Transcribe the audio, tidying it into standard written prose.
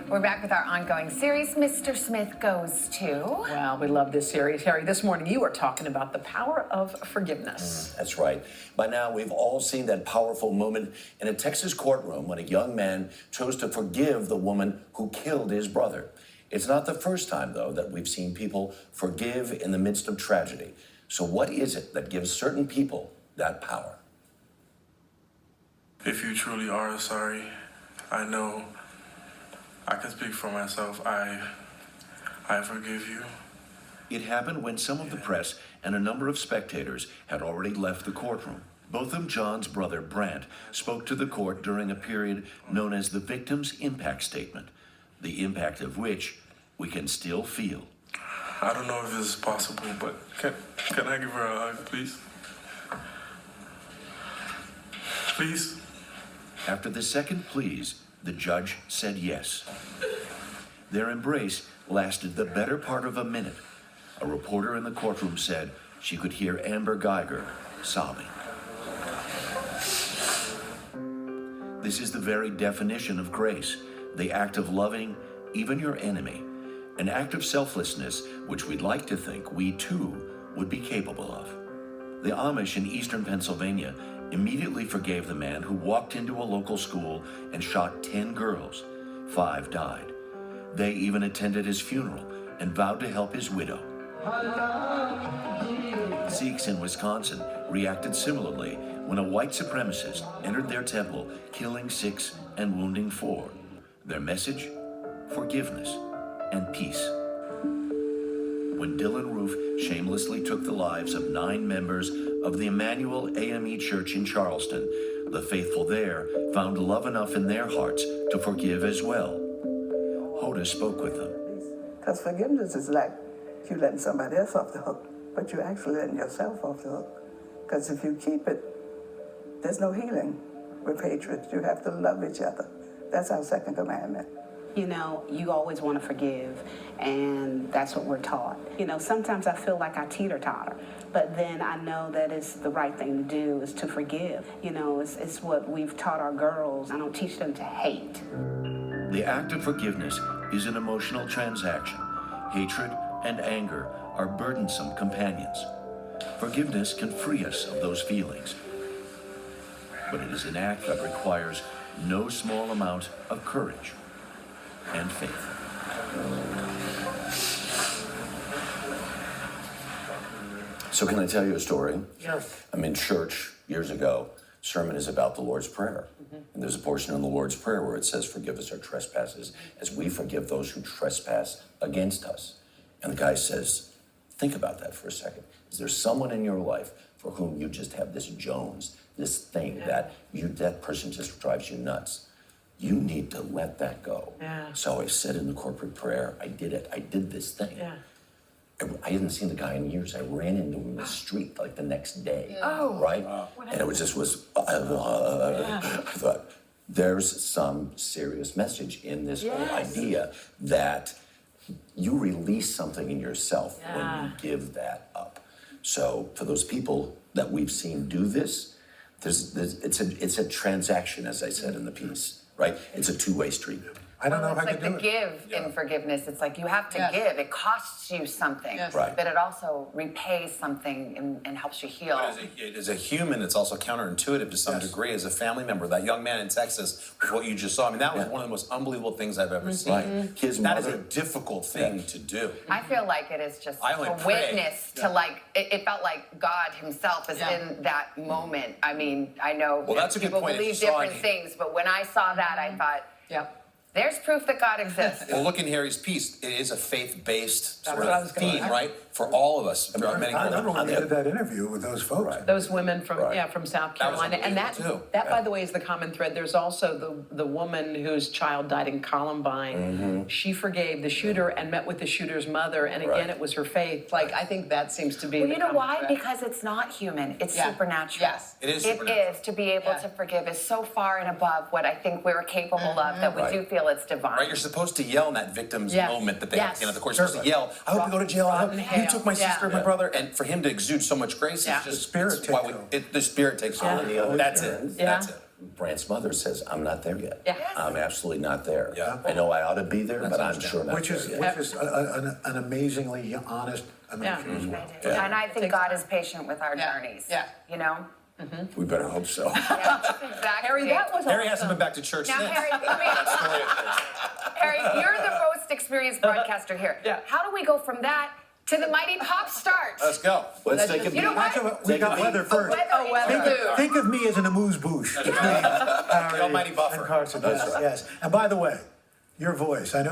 We're back with our ongoing series, Mr. Smith Goes To. Well, we love this series. Harry, this morning you are talking about the power of forgiveness. That's right. By now, we've all seen that powerful moment in a Texas courtroom when a young man chose to forgive the woman who killed his brother. It's not the first time, though, that we've seen people forgive in the midst of tragedy. So what is it that gives certain people that power? If you truly are sorry, I know I can speak for myself. I forgive you. It happened when some of the press and a number of spectators had already left the courtroom. Both of John's brother, Brant, spoke to the court during a period known as the Victim's Impact Statement, the impact of which we can still feel. I don't know if this is possible, but can I give her a hug, please? Please? After the second please, the judge said yes. Their embrace lasted the better part of a minute. A reporter in the courtroom said she could hear Amber Geiger sobbing. This is the very definition of grace, the act of loving even your enemy, an act of selflessness which we'd like to think we too would be capable of. The Amish in eastern Pennsylvania immediately forgave the man who walked into a local school and shot 10 girls. 5 died. They even attended his funeral and vowed to help his widow. Sikhs in Wisconsin reacted similarly when a white supremacist entered their temple, killing 6 and wounding 4. Their message? Forgiveness and peace. When Dylan Roof shamelessly took the lives of 9 members of the Emmanuel AME Church in Charleston, the faithful there found love enough in their hearts to forgive as well. Hoda spoke with them. Because forgiveness is like you letting somebody else off the hook, but you're actually letting yourself off the hook. Because if you keep it, there's no healing with hatred. You have to love each other. That's our second commandment. You know, you always want to forgive, and that's what we're taught. You know, sometimes I feel like I teeter-totter, but then I know that it's the right thing to do is to forgive. You know, it's what we've taught our girls. I don't teach them to hate. The act of forgiveness is an emotional transaction. Hatred and anger are burdensome companions. Forgiveness can free us of those feelings, but it is an act that requires no small amount of courage and faith. So can I tell you a story? Yes. I'm in church years ago. Sermon is about the Lord's Prayer. And there's a portion in the Lord's Prayer where it says, forgive us our trespasses as we forgive those who trespass against us. And the guy says, think about that for a second. Is there someone in your life for whom you just have this Jones, this thing that person just drives you nuts? You need to let that go. Yeah. So I said in the corporate prayer, I did it. I did this thing. Yeah. I hadn't seen the guy in years. I ran into him in the street like the next day. Oh. Right? And it was I thought, there's some serious message in this whole idea that you release something in yourself when you give that up. So for those people that we've seen do this, it's a transaction, as I said in the piece. Right? It's a two-way street. I don't know if I It's could like do the it. give in forgiveness. It's like you have to give. It costs you something, Right. but it also repays something and helps you heal. As a human, it's also counterintuitive to some degree. As a family member, that young man in Texas, what you just saw, I mean, that was one of the most unbelievable things I've ever seen. Right. His That is mother- a difficult thing to do. I feel like it is just I a only pray. witness to like, it felt like God himself is in that moment. I mean, I know That's a good people point. believe If you saw different it- things, but when I saw that, I thought, there's proof that God exists. Well, look in Harry's piece. It is a faith-based sort what I was of gonna theme, say. right? For all of us. There are many I people. remember when we did that interview with those folks. Those women from Right. from South That was Carolina, and that unbelievable, too. that by the way is the common thread. There's also the woman whose child died in Columbine. She forgave the shooter and met with the shooter's mother, and again Right. it was her faith. Like I think that seems to be. Well, the you know common why? thread. Because it's not human. It's supernatural. Yes. It is It supernatural. is. To be able to forgive is so far and above what I think we're capable of that we Right. do feel feel it's divine. Right, you're supposed to yell in that victim's Yes. moment that they have at the end of the course. You're supposed to Certainly. yell, I hope you go to jail. I hope Rotten you hell. took my Yeah. sister and my brother. And for him to exude so much grace Yeah. is just The spirit it's why takes over. the spirit takes over. On the other That's hand, it. Yeah. That's it. Brant's mother says, I'm not there yet. Yeah. I'm absolutely not there. Yeah. I know I ought to be there, but I'm sure not Which is, there yet. an amazingly honest emotion as well. Yeah. And I think Takes God time. is patient with our Yeah. journeys. Yeah. You know? We better hope so. Yeah, exactly. Harry, that was Harry awesome. hasn't been back to church Now, since. Harry, Harry, you're the most experienced broadcaster here. Yeah. How do we go from that to the mighty pop stars? Let's go. Let's take a beat. You know what? Actually, we got weather first. Weather interlude. Think of me as an amuse-bouche between Harry almighty buffer. and Carson. Yes, yes. And by the way, your voice, I know